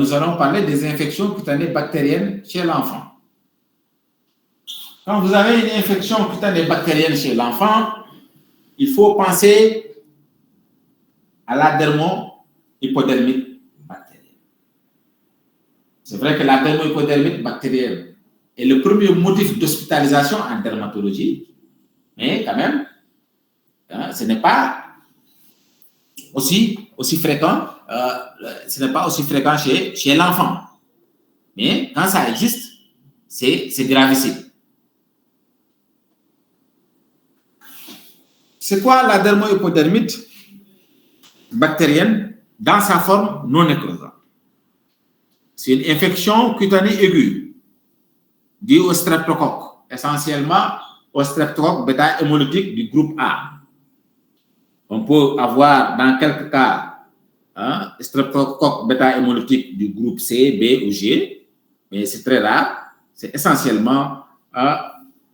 nous allons parler des infections cutanées bactériennes chez l'enfant. Quand vous avez une infection cutanée bactérienne chez l'enfant, il faut penser à la dermo-hypodermite bactérienne. C'est vrai que la dermo-hypodermite bactérienne est le premier motif d'hospitalisation en dermatologie, mais quand même, ce n'est pas aussi fréquent, chez l'enfant. Mais quand ça existe, c'est gravissime. C'est quoi la dermo-hypodermite bactérienne dans sa forme non nécrosante? C'est une infection cutanée aiguë due au streptocoque, essentiellement au streptocoque bêta-hémolytique du groupe A. On peut avoir dans quelques cas streptocoque bêta-hémolytique du groupe C, B ou G, mais c'est très rare. C'est essentiellement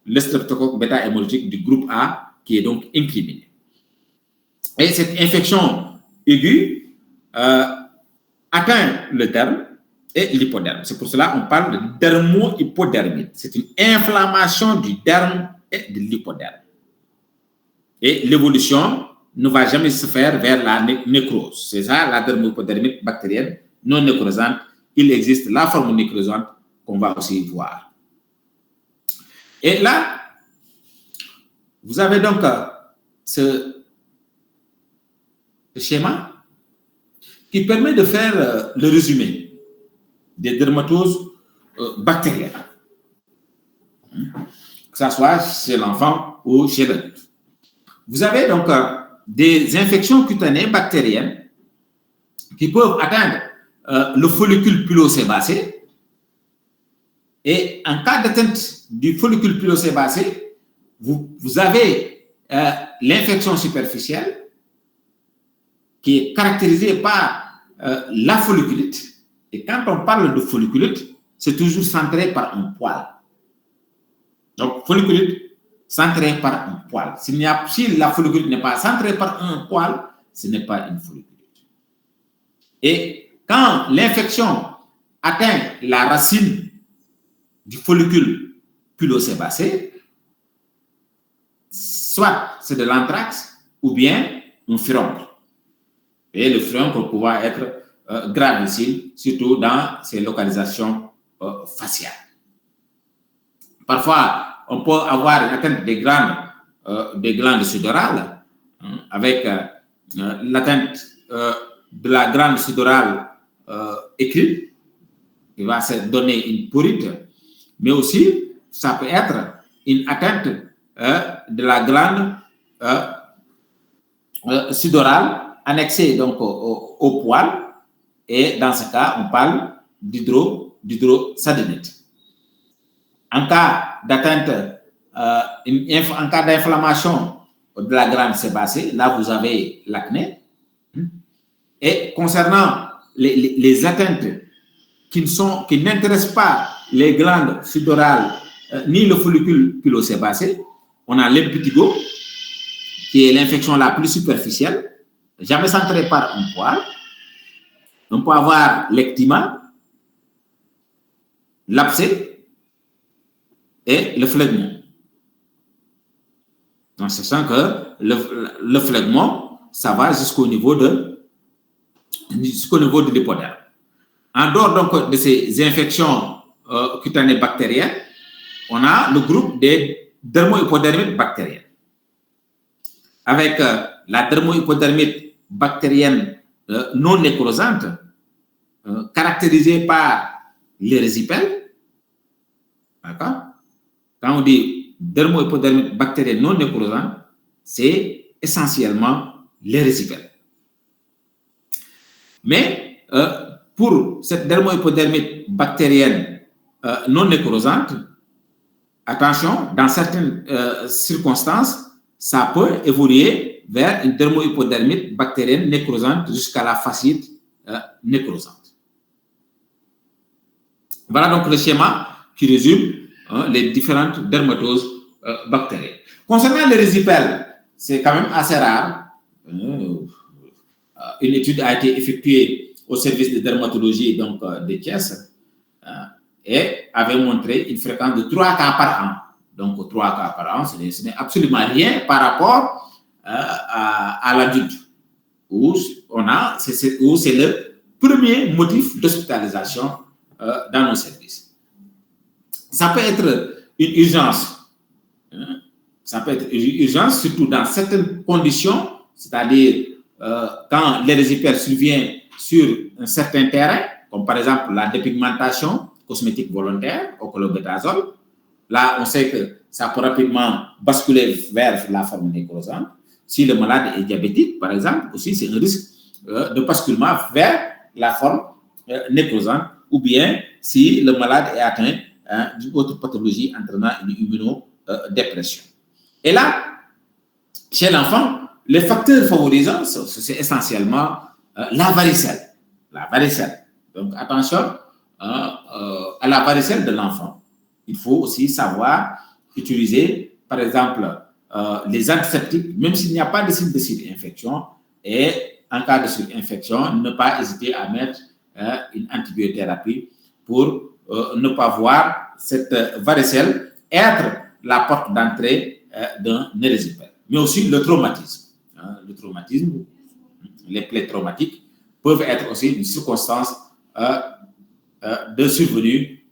le streptocoque bêta-hémolytique du groupe A qui est donc incriminé. Et cette infection aiguë atteint le derme et l'hypoderme. C'est pour cela qu'on parle de dermo-hypodermite. C'est une inflammation du derme et de l'hypoderme. Et l'évolution ne va jamais se faire vers la nécrose. C'est ça la dermo-hypodermite bactérienne non nécrosante. Il existe la forme nécrosante qu'on va aussi voir. Et là, vous avez donc ce schéma qui permet de faire le résumé des dermatoses bactériennes, que ce soit chez l'enfant ou chez l'adulte. Vous avez donc des infections cutanées bactériennes qui peuvent atteindre le follicule pilosébacé. Et en cas d'atteinte du follicule pilosébacé, vous avez l'infection superficielle qui est caractérisée par la folliculite. Et quand on parle de folliculite, c'est toujours centré par un poil. Donc, folliculite centrée par un poil. Si la folliculite n'est pas centrée par un poil, ce n'est pas une folliculite. Et quand l'infection atteint la racine du follicule pilosébacé, soit c'est de l'anthrax ou bien un furoncle. Et le furoncle peut être gravissime, surtout dans ces localisations faciales. Parfois, on peut avoir une atteinte des glandes sudorales, avec l'atteinte de la glande sudorale écrite, qui va se donner une porite, mais aussi, ça peut être une atteinte de la glande sudorale annexée donc au poil, et dans ce cas, on parle d'hydrosadénite. En cas d'atteinte, en cas d'inflammation de la glande sébacée, là vous avez l'acné. Et concernant les atteintes qui n'intéressent pas les glandes sudorales ni le follicule pilosébacé, on a l'impétigo, qui est l'infection la plus superficielle, jamais centrée par un poil. On peut avoir l'ectyma, l'abcès et le phlegmon. Donc, c'est ça que le phlegmon, ça va jusqu'au niveau de l'hypoderme. En dehors donc de ces infections cutanées bactériennes, on a le groupe des dermo-hypodermites bactériennes. Avec la dermo-hypodermite bactérienne non nécrosante, caractérisée par l'érysipèle. D'accord? Quand on dit dermo-hypodermite bactérienne non nécrosante, c'est essentiellement l'érysipèle. Mais pour cette dermo-hypodermite bactérienne non nécrosante, attention, dans certaines circonstances, ça peut évoluer vers une dermo-hypodermite bactérienne nécrosante jusqu'à la fasciite nécrosante. Voilà donc le schéma qui résume les différentes dermatoses bactériennes. Concernant l'érysipèle, c'est quand même assez rare. Une étude a été effectuée au service de dermatologie donc, de Thiès et avait montré une fréquence de 3 cas par an. Donc, 3 cas par an, ce n'est absolument rien par rapport à l'adulte, où c'est le premier motif d'hospitalisation dans nos services. Ça peut être une urgence. Ça peut être une urgence, surtout dans certaines conditions, c'est-à-dire quand l'érésipèle survient sur un certain terrain, comme par exemple la dépigmentation cosmétique volontaire au clobétasol. Là, on sait que ça peut rapidement basculer vers la forme nécrosante. Si le malade est diabétique, par exemple, aussi, c'est un risque de basculement vers la forme nécrosante, ou bien si le malade est atteint d'une autre pathologie entraînant une immunodépression. Et là, chez l'enfant, les facteurs favorisants, c'est essentiellement la varicelle. La varicelle. Donc, attention à la varicelle de l'enfant. Il faut aussi savoir utiliser, par exemple, les antiseptiques, même s'il n'y a pas de signe de surinfection. Et en cas de surinfection, ne pas hésiter à mettre une antibiothérapie pour ne pas voir cette varicelle être la porte d'entrée d'un érésipèle. Mais aussi le traumatisme. Le traumatisme, les plaies traumatiques peuvent être aussi une circonstance de survenue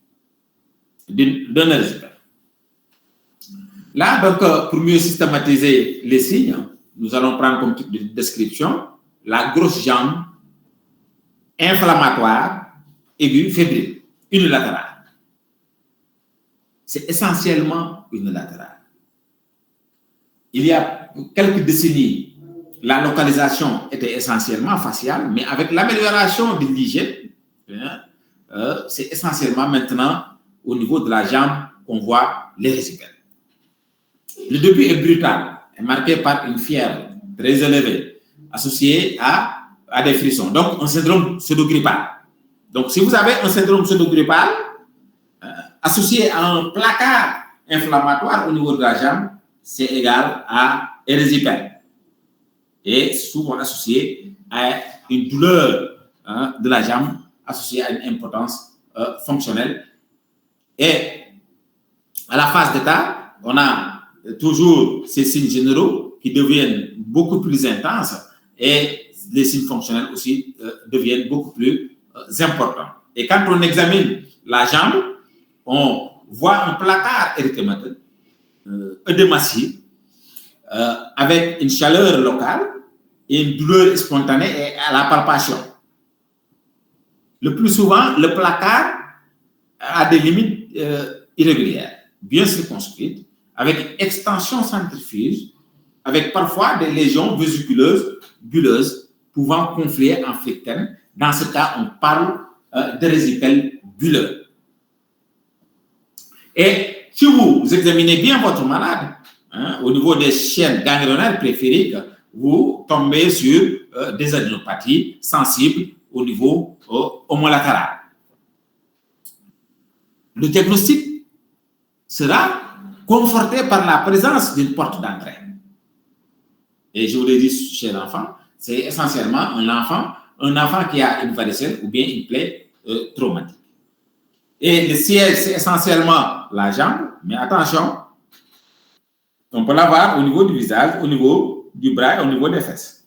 d'un érésipèle. Là, donc, pour mieux systématiser les signes, nous allons prendre comme type de description la grosse jambe inflammatoire, aiguë, fébrile, unilatérale. C'est essentiellement unilatérale. Il y a quelques décennies, la localisation était essentiellement faciale, mais avec l'amélioration de l'hygiène, c'est essentiellement maintenant au niveau de la jambe qu'on voit l'érésipèle. Le début est brutal, est marqué par une fièvre très élevée, associée à des frissons. Donc, un syndrome pseudogrippal. Donc, si vous avez un syndrome pseudogrippal associé à un placard inflammatoire au niveau de la jambe, c'est égal à érésipèle. Et souvent associé à une douleur de la jambe associée à une impotence fonctionnelle. Et à la phase d'état, on a toujours ces signes généraux qui deviennent beaucoup plus intenses et les signes fonctionnels aussi deviennent beaucoup plus importants. Et quand on examine la jambe, on voit un placard érythémateux, œdématie, avec une chaleur locale et une douleur spontanée et à la palpation. Le plus souvent, le placard a des limites irrégulières, bien circonscrites, avec extension centrifuge, avec parfois des lésions vésiculeuses, bulleuses, pouvant confluer en flectène. Dans ce cas, on parle d'érésipèle bulleux. Et si vous examinez bien votre malade, au niveau des chaînes ganglionnaires périphériques, vous tombez sur des adénopathies sensibles au niveau homolatéral. Le diagnostic sera conforté par la présence d'une porte d'entrée. Et je vous l'ai dit chez l'enfant, c'est essentiellement un enfant qui a une varicelle ou bien une plaie traumatique. Et le siège, c'est essentiellement la jambe, mais attention, on peut l'avoir au niveau du visage, au niveau du bras et au niveau des fesses.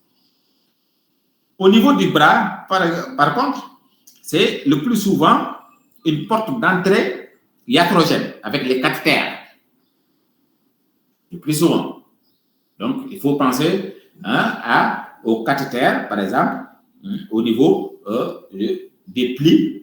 Au niveau du bras, par contre, c'est le plus souvent une porte d'entrée iatrogène avec les cathéters. Le plus souvent. Donc, il faut penser au cathéter, par exemple, au niveau des plis